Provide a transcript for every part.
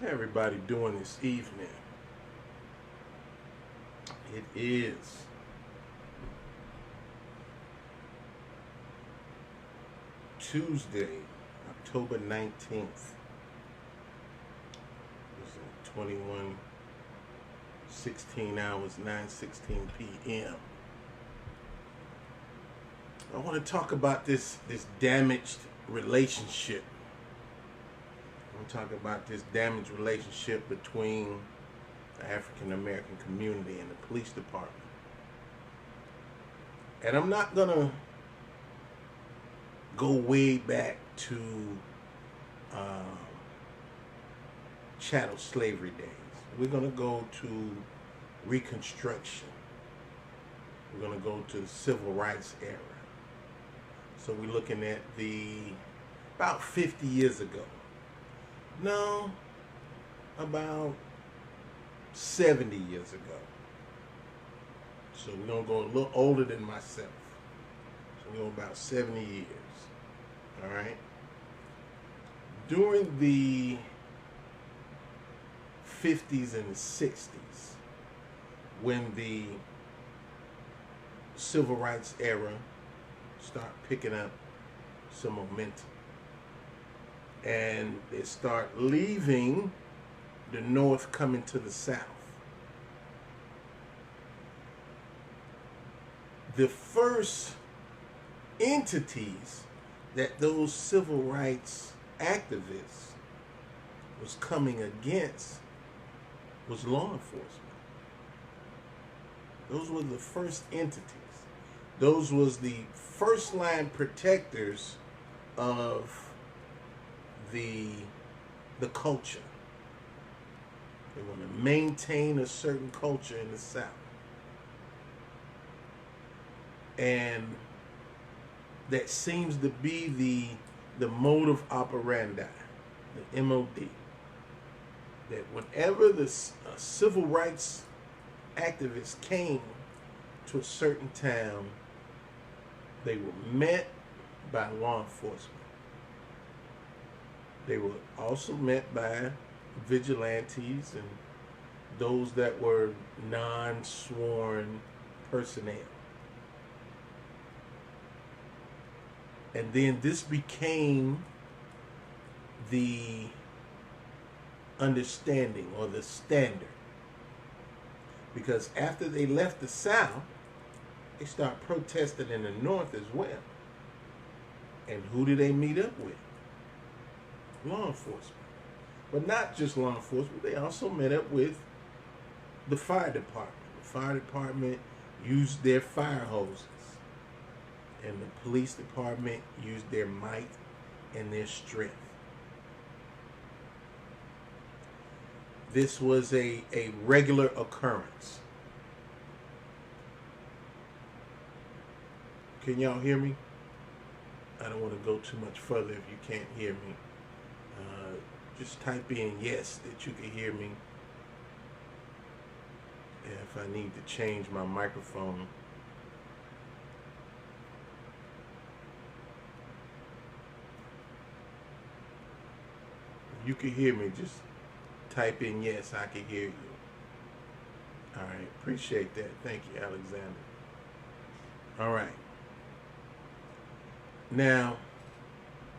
How everybody doing this evening? It is Tuesday, October 19th. It's 21:16 hours, 9:16 p.m. I want to talk about this damaged relationship. I want to talk about this damaged relationship between the African American community and the police department. And I'm not gonna go way back to um, chattel slavery days. We're gonna go to Reconstruction. We're gonna go to the Civil Rights era. So we're looking at the about 50 years ago. No, about 70 years ago. So we're gonna go a little older than myself. So we're going about 70 years. All right. During the 50s and the 60s, when the civil rights era start picking up some momentum, and they start leaving the North, coming to the South. The first entities that those civil rights activists was coming against was law enforcement. Those were the first entities. Those was the first line protectors of the culture. They want to maintain a certain culture in the South. And that seems to be the modus operandi, the MOD. That whenever the civil rights activists came to a certain town, they were met by law enforcement. They were also met by vigilantes and those that were non-sworn personnel. And then this became the understanding or the standard. Because after they left the South, they started protesting in the North as well. And who did they meet up with? Law enforcement. But not just law enforcement, they also met up with the fire department. The fire department used their fire hoses. And the police department used their might and their strength. This was a regular occurrence. Can y'all hear me? I don't want to go too much further if you can't hear me. Just type in yes that you can hear me. And if I need to change my microphone. If you can hear me, just type in yes, I can hear you. All right, appreciate that. Thank you, Alexander. All right. Now,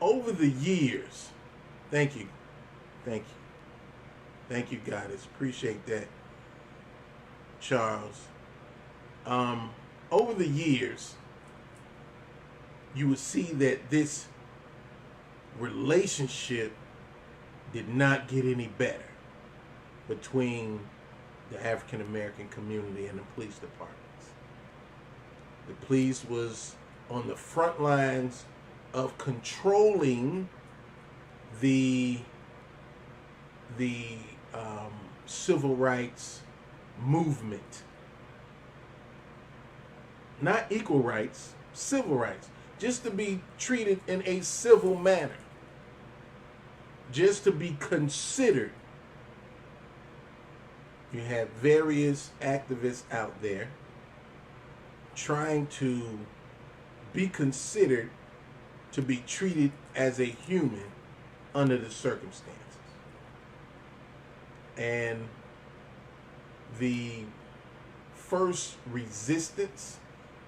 over the years, thank you. Thank you, Goddess. Appreciate that, Charles. Over the years, you would see that this relationship did not get any better between the African American community and the police departments. The police was on the front lines of controlling the civil rights movement. Not equal rights, civil rights. Just to be treated in a civil manner. Just to be considered. You have various activists out there trying to be considered to be treated as a human under the circumstances. And the first resistance,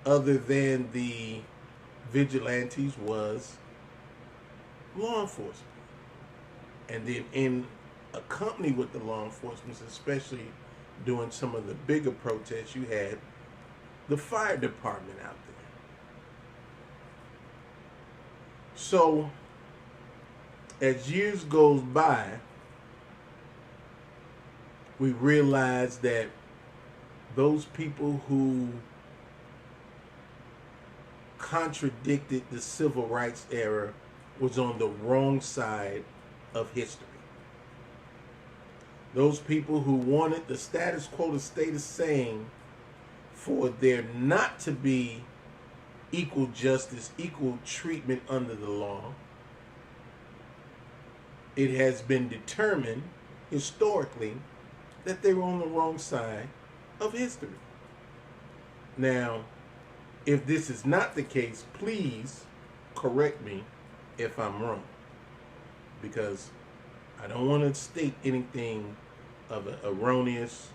other than the vigilantes, was law enforcement. And then in accompany with the law enforcement, especially during some of the bigger protests, you had the fire department out there. So as years goes by, we realize that those people who contradicted the civil rights era was on the wrong side of history. Those people who wanted the status quo to stay the same, for there not to be equal justice, equal treatment under the law, it has been determined historically that they were on the wrong side of history. Now, if this is not the case, please correct me if I'm wrong, because I don't want to state anything of an erroneous,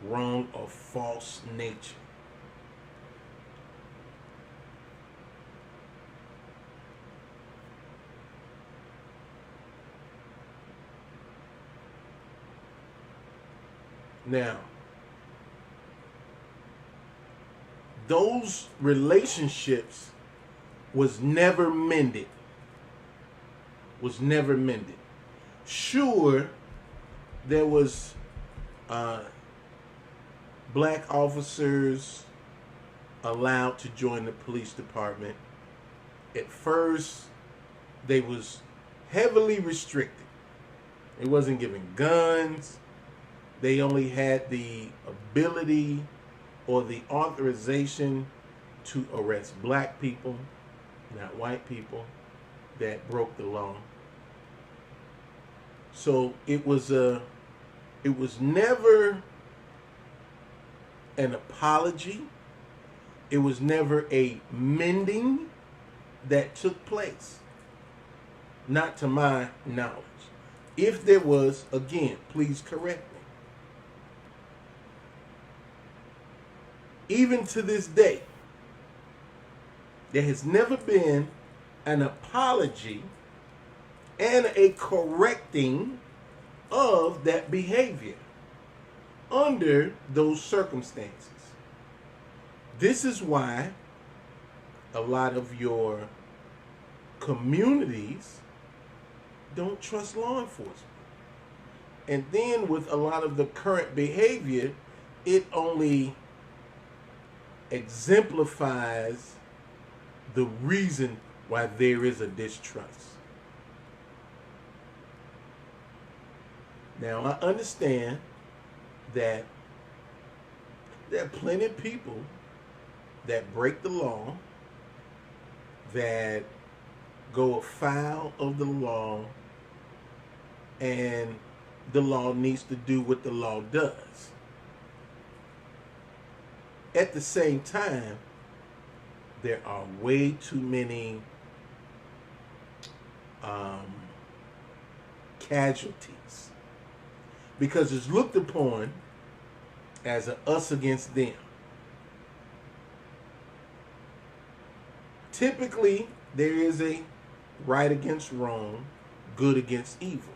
wrong, or false nature. Now, those relationships was never mended. Sure, there was black officers allowed to join the police department. At first, they was heavily restricted. It wasn't given guns. They only had the ability or the authorization to arrest black people, not white people, that broke the law. So it was never an apology. It was never a mending that took place. Not to my knowledge. If there was, again, please correct me. Even to this day, there has never been an apology and a correcting of that behavior under those circumstances. This is why a lot of your communities don't trust law enforcement. And then with a lot of the current behavior, it only exemplifies the reason why there is a distrust. Now, I understand that there are plenty of people that break the law, that go afoul of the law, and the law needs to do what the law does. At the same time, there are way too many casualties, because it's looked upon as an us against them. Typically, there is a right against wrong, good against evil.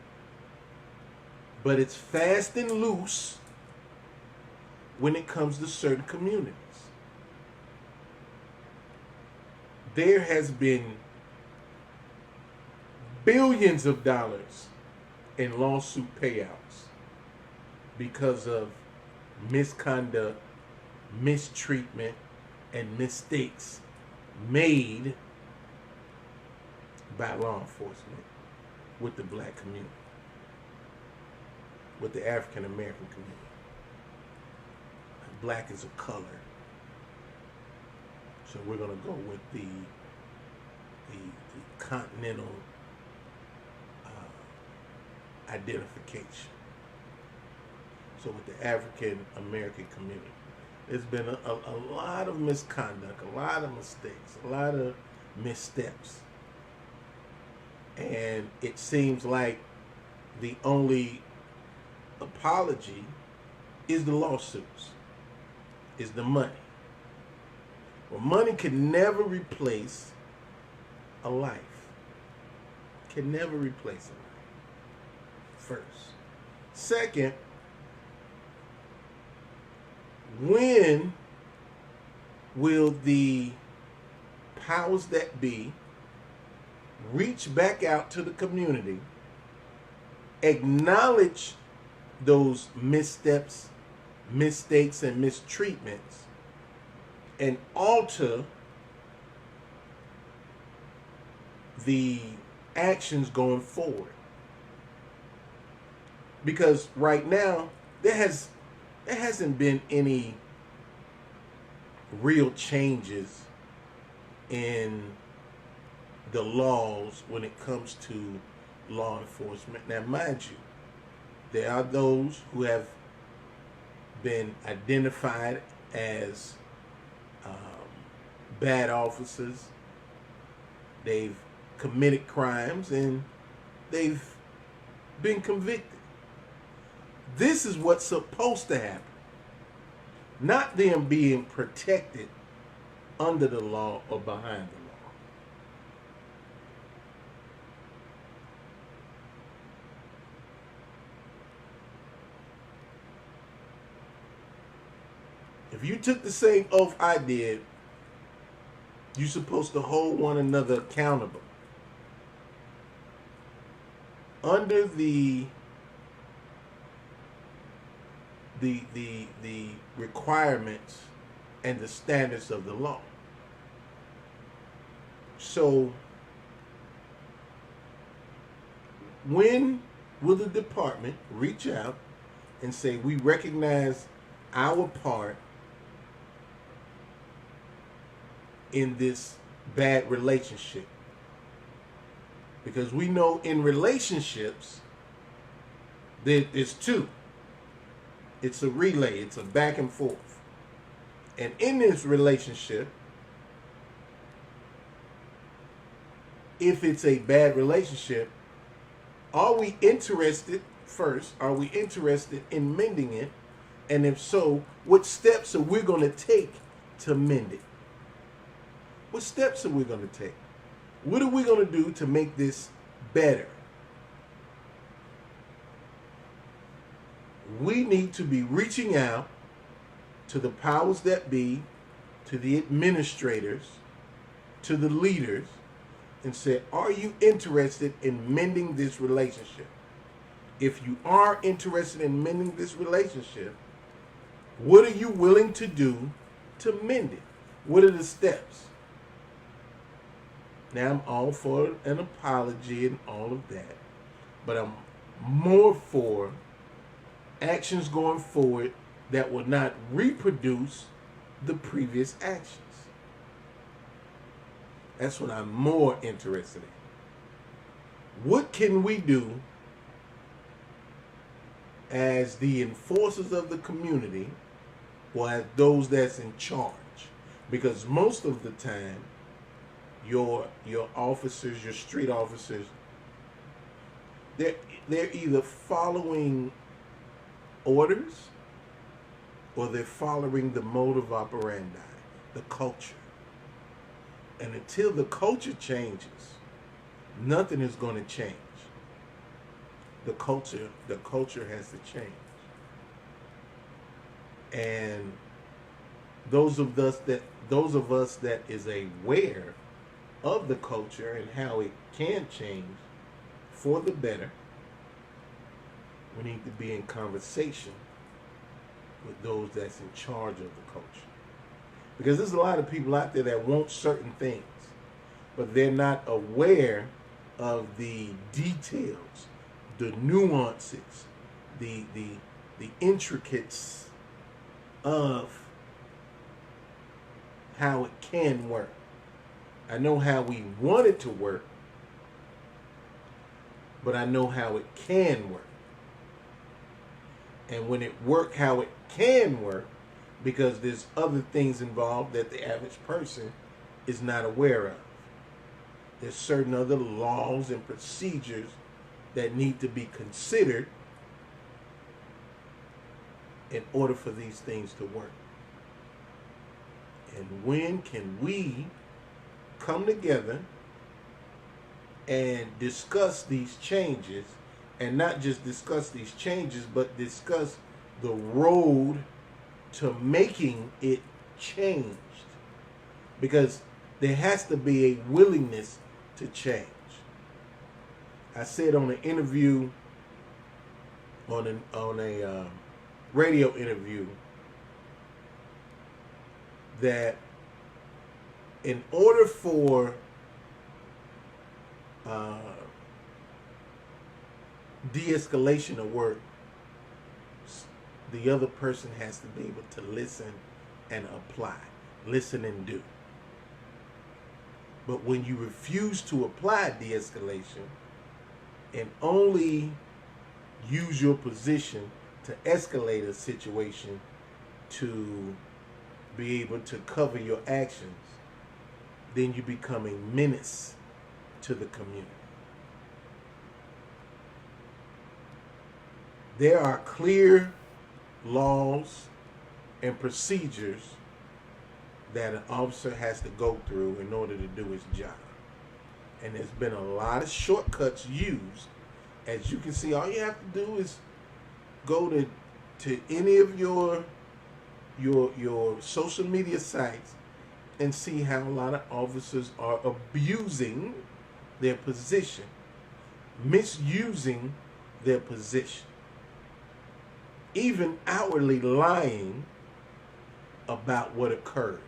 But it's fast and loose when it comes to certain communities. There has been billions of dollars in lawsuit payouts because of misconduct, mistreatment, and mistakes made by law enforcement with the black community, with the African American community. Black is a color, so we're going to go with the continental identification. So with the African American community, there's been a lot of misconduct, a lot of mistakes, a lot of missteps. And it seems like the only apology apology is the lawsuits, is the money. Well, money can never replace a life. Can never replace a life. First. Second, when will the powers that be reach back out to the community, acknowledge those missteps, mistakes, and mistreatments, and alter the actions going forward? Because right now there hasn't been any real changes in the laws when it comes to law enforcement. Now, mind you, there are those who have been identified as bad officers. They've committed crimes and they've been convicted. This is what's supposed to happen. Not them being protected under the law or behind the law. If you took the same oath I did, you're supposed to hold one another accountable. Under the requirements and the standards of the law. So, when will the department reach out and say, we recognize our part in this bad relationship? Because we know in relationships, there's two. It's a relay. It's a back and forth. And in this relationship, if it's a bad relationship, are we interested first? Are we interested in mending it? And if so, what steps are we going to take to mend it? What steps are we going to take? What are we going to do to make this better? We need to be reaching out to the powers that be, to the administrators, to the leaders, and say, are you interested in mending this relationship? If you are interested in mending this relationship, what are you willing to do to mend it? What are the steps? Now, I'm all for an apology and all of that, but I'm more for actions going forward that will not reproduce the previous actions. That's what I'm more interested in. What can we do as the enforcers of the community, or as those that's in charge? Because most of the time, your officers, your street officers, they're either following orders or they're following the modus operandi, the culture. And until the culture changes, nothing is going to change. The culture has to change. And those of us that is aware of the culture and how it can change for the better, we need to be in conversation with those that's in charge of the culture. Because there's a lot of people out there that want certain things, but they're not aware of the details, the nuances, the intricacies of how it can work. I know how we want it to work, but I know how it can work. And when it works how it can work, because there's other things involved that the average person is not aware of. There's certain other laws and procedures that need to be considered in order for these things to work. And when can we come together and discuss these changes, and not just discuss these changes, but discuss the road to making it changed? Because there has to be a willingness to change. I said on an interview, on a radio interview, that in order for de-escalation to work, the other person has to be able to listen and apply, listen and do. But when you refuse to apply de-escalation and only use your position to escalate a situation to be able to cover your actions, then you become a menace to the community. There are clear laws and procedures that an officer has to go through in order to do his job. And there's been a lot of shortcuts used. As you can see, all you have to do is go to any of your social media sites and see how a lot of officers are abusing their position, misusing their position, even outwardly lying about what occurred.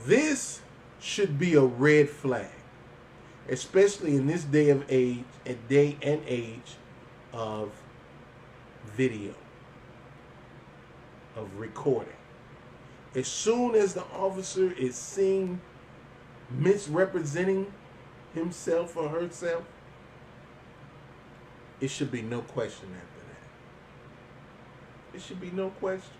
This should be a red flag, especially in this day and age of video, of recording. As soon as the officer is seen misrepresenting himself or herself, it should be no question after that. It should be no question.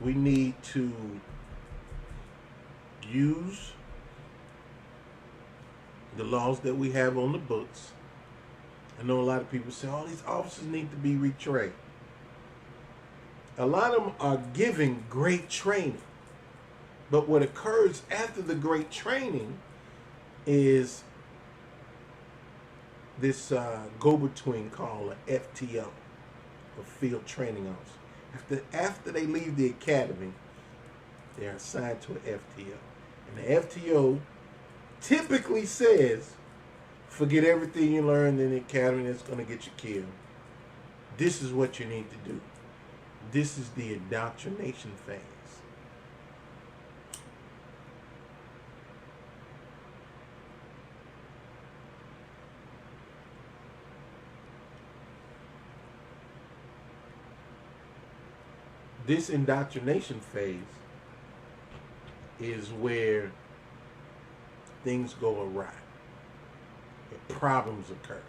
We need to use the laws that we have on the books. I know a lot of people say, oh, these officers need to be retrained. A lot of them are giving great training. But what occurs after the great training is this go-between called an FTO, a field training officer. After they leave the academy, they're assigned to an FTO. And the FTO typically says, forget everything you learned in the academy that's going to get you killed. This is what you need to do. This is the indoctrination phase. This indoctrination phase is where things go awry, and problems occur.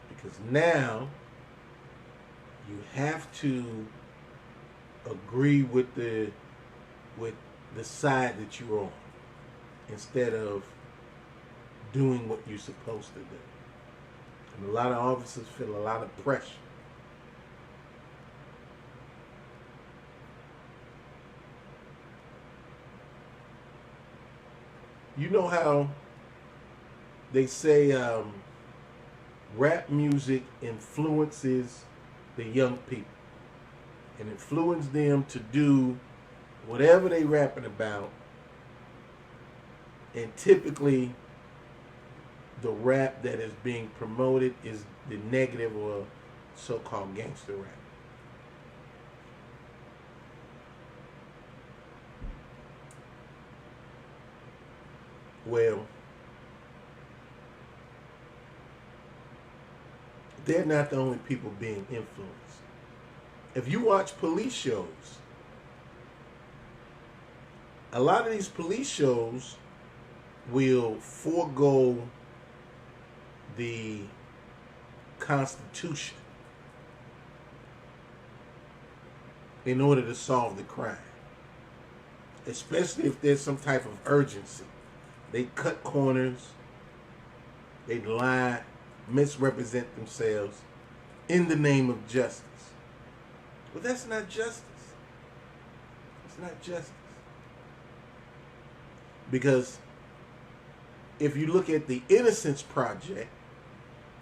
Because now you have to agree with the side that you're on, instead of doing what you're supposed to do. And a lot of officers feel a lot of pressure. You know how they say rap music influences the young people and influence them to do whatever they rapping about, and typically the rap that is being promoted is the negative or so-called gangster rap. Well, they're not the only people being influenced. If you watch police shows, a lot of these police shows will forego the Constitution in order to solve the crime, especially if there's some type of urgency. They cut corners. They lie, misrepresent themselves in the name of justice. But that's not justice. It's not justice. Because if you look at the Innocence Project,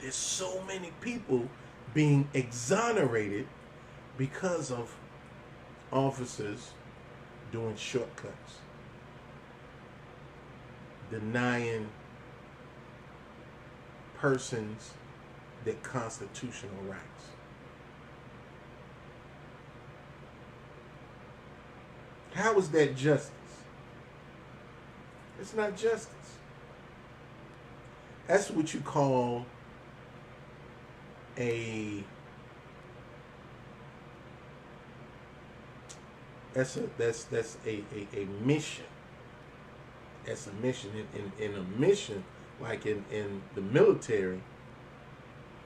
there's so many people being exonerated because of officers doing shortcuts, denying persons their constitutional rights. How is that justice? It's not justice. That's what you call a that's a mission. That's a mission. In a mission, like in the military,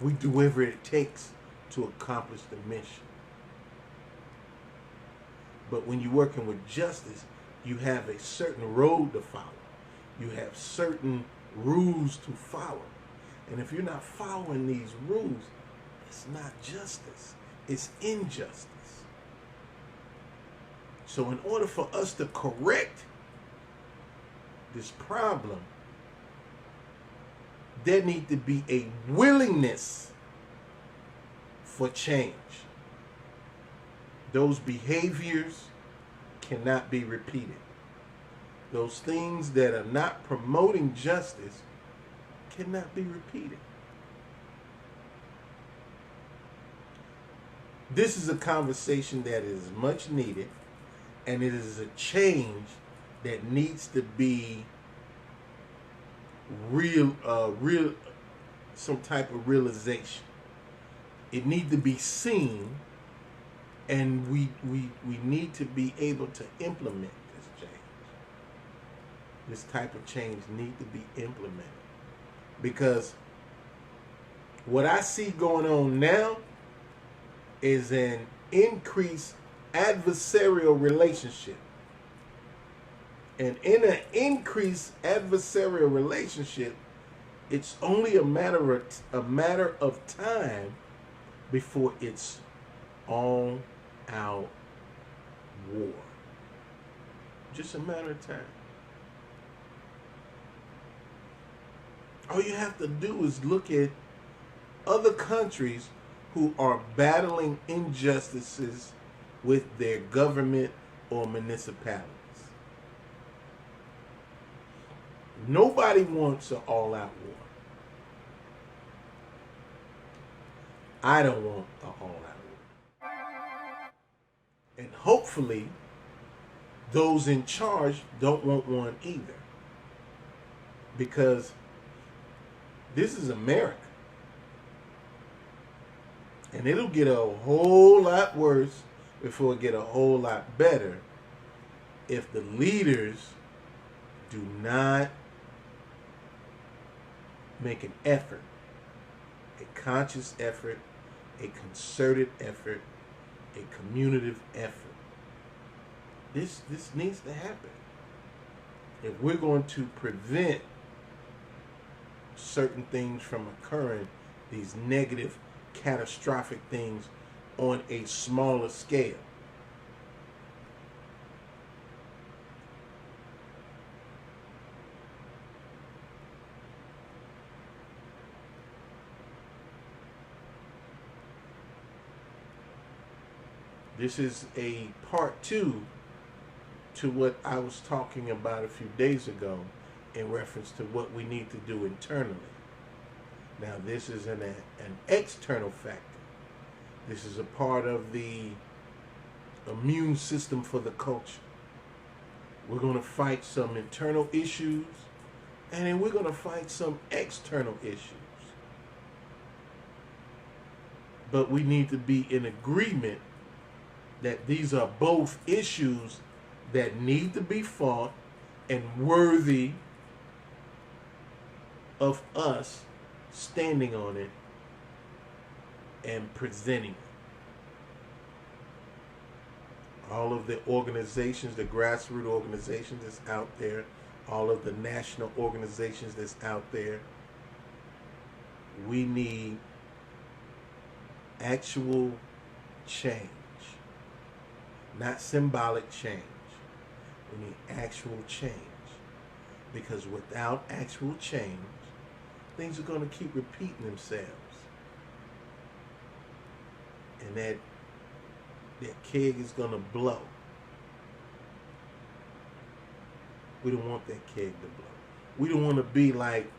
we do whatever it takes to accomplish the mission. But when you're working with justice, you have a certain road to follow. You have certain rules to follow. And if you're not following these rules, it's not justice. It's injustice. So in order for us to correct this problem, there needs to be a willingness for change. Those behaviors cannot be repeated. Those things that are not promoting justice cannot be repeated. This is a conversation that is much needed, and it is a change that needs to be real, some type of realization. It needs to be seen, and we need to be able to implement this change. This type of change needs to be implemented. Because what I see going on now is an increased adversarial relationship. And in an increased adversarial relationship, it's only a matter of time before it's all out war. Just a matter of time. All you have to do is look at other countries who are battling injustices with their government or municipalities. Nobody wants an all-out war. I don't want an all-out war. And hopefully, those in charge don't want one either. Because this is America. And it'll get a whole lot worse before it get a whole lot better if the leaders do not make an effort, a conscious effort, a concerted effort, a communicative effort. This needs to happen. If we're going to prevent certain things from occurring, these negative, catastrophic things on a smaller scale. This is a part 2 to what I was talking about a few days ago in reference to what we need to do internally. Now, this is an external factor. This is a part of the immune system for the culture. We're going to fight some internal issues, and then we're going to fight some external issues. But we need to be in agreement that these are both issues that need to be fought and worthy of us standing on it and presenting it. All of the organizations, the grassroots organizations that's out there, all of the national organizations that's out there. We need actual change, not symbolic change. We need actual change, because without actual change, things are going to keep repeating themselves, and that keg is going to blow. We don't want that keg to blow. We don't want to be like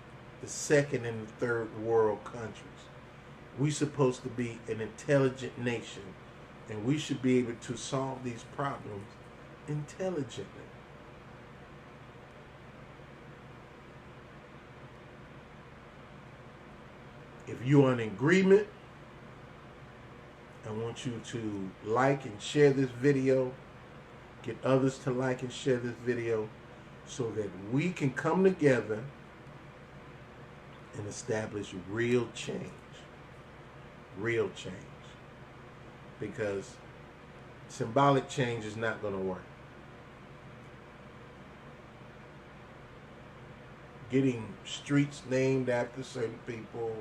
the second and the third world countries. We're supposed to be an intelligent nation, and we should be able to solve these problems intelligently. If you're in agreement, I want you to like and share this video. Get others to like and share this video so that we can come together and establish real change. Real change. Because symbolic change is not going to work. Getting streets named after certain people,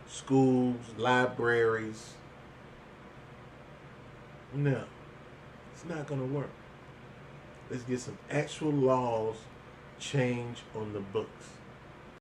schools, libraries. No, it's not going to work. Let's get some actual laws change on the books.